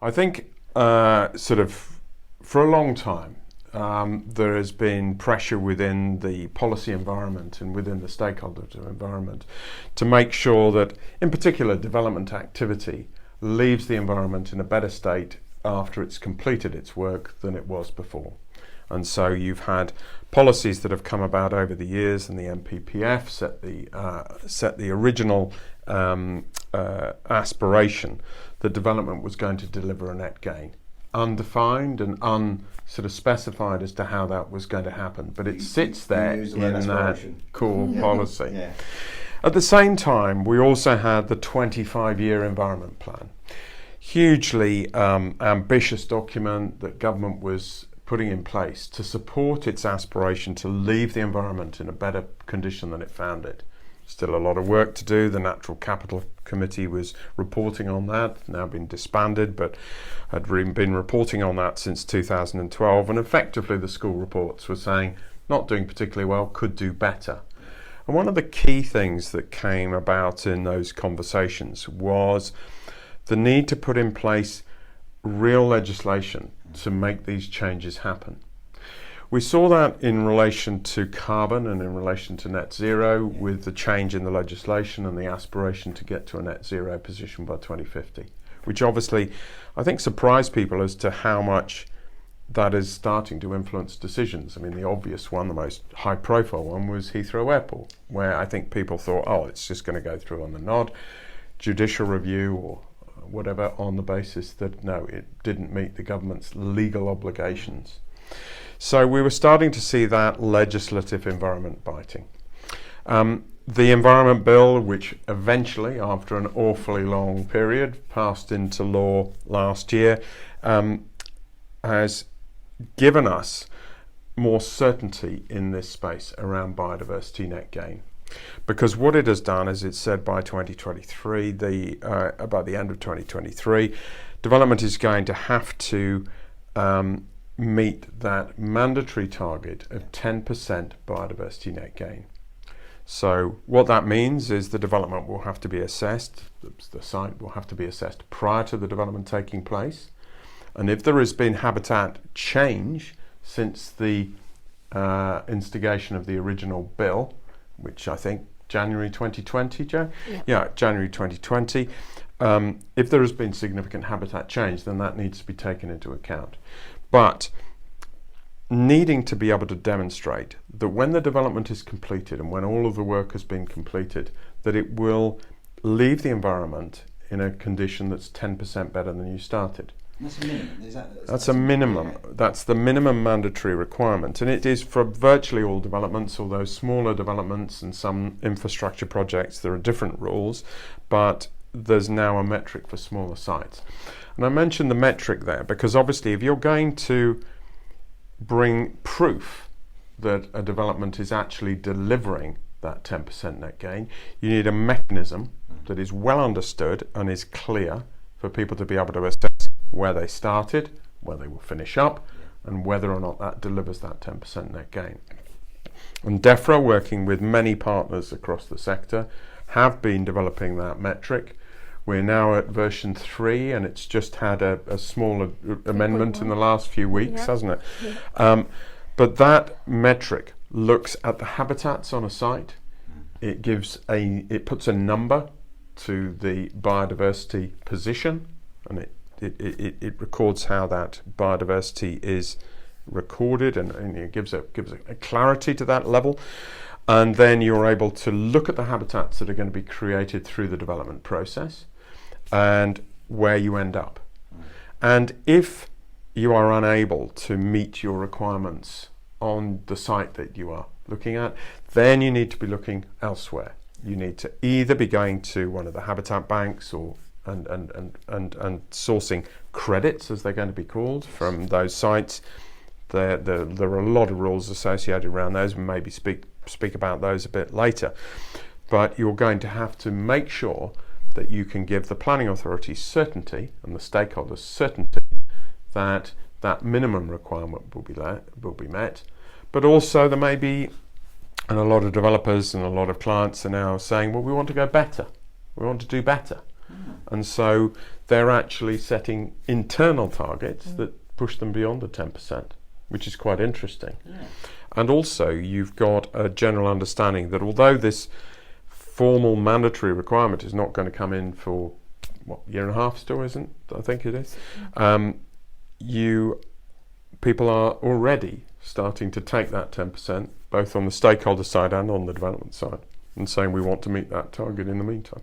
I think sort of for a long time there has been pressure within the policy environment and within the stakeholder environment to make sure that, in particular, development activity leaves the environment in a better state after it's completed its work than it was before. And so you've had policies that have come about over the years, and the MPPF set the original aspiration that development was going to deliver a net gain, undefined and sort of specified as to how that was going to happen, but it sits there in that core policy. Yeah. At the same time, we also had the 25-year environment plan, hugely ambitious document that government was putting in place to support its aspiration to leave the environment in a better condition than it found it. Still a lot of work to do. The Natural Capital Committee was reporting on that, now been disbanded, but had been reporting on that since 2012, and effectively the school reports were saying not doing particularly well, could do better. And one of the key things that came about in those conversations was the need to put in place real legislation to make these changes happen. We saw that in relation to carbon and in relation to net zero, with the change in the legislation and the aspiration to get to a net zero position by 2050, which obviously I think surprised people as to how much that is starting to influence decisions. I mean, the obvious one, the most high profile one, was Heathrow Airport, where I think people thought, oh, it's just going to go through on the nod, judicial review or whatever, on the basis that no, it didn't meet the government's legal obligations. So we were starting to see that legislative environment biting. The Environment Bill, which eventually, after an awfully long period, passed into law last year, has given us more certainty in this space around biodiversity net gain. Because what it has done is, it said by 2023, by the end of 2023, development is going to have to meet that mandatory target of 10% biodiversity net gain. So what that means is the development will have to be assessed, the site will have to be assessed prior to the development taking place. And if there has been habitat change since the instigation of the original bill, which I think January 2020, Joe? Yeah, January 2020. If there has been significant habitat change, then that needs to be taken into account. But needing to be able to demonstrate that when the development is completed and when all of the work has been completed, that it will leave the environment in a condition that's 10% better than you started. That's a minimum. That's a minimum. Okay. That's the minimum mandatory requirement, and it is for virtually all developments, although smaller developments and some infrastructure projects there are different rules, but there's now a metric for smaller sites. And I mentioned the metric there because obviously if you're going to bring proof that a development is actually delivering that 10% net gain, you need a mechanism that is well understood and is clear for people to be able to assess where they started, where they will finish up, and whether or not that delivers that 10% net gain. And DEFRA, working with many partners across the sector, have been developing that metric. We're now at version 3, and it's just had a small amendment in the last few weeks, hasn't it? Yeah. But that metric looks at the habitats on a site. It puts a number to the biodiversity position, and it records how that biodiversity is recorded, and it gives a clarity to that level. And then you're able to look at the habitats that are going to be created through the development process and where you end up. And if you are unable to meet your requirements on the site that you are looking at, then you need to be looking elsewhere. You need to either be going to one of the habitat banks or and sourcing credits, as they're going to be called, from those sites. There are a lot of rules associated around those. We maybe speak about those a bit later. But you're going to have to make sure that you can give the planning authority certainty and the stakeholders certainty that that minimum requirement will be met. But also there may be, and a lot of developers and a lot of clients are now saying, well, we want to go better. We want to do better. And so they're actually setting internal targets that push them beyond the 10%, which is quite interesting. And also you've got a general understanding that although this formal mandatory requirement is not going to come in for year and a half still, isn't, I think it is, people are already starting to take that 10%, both on the stakeholder side and on the development side, and saying we want to meet that target in the meantime.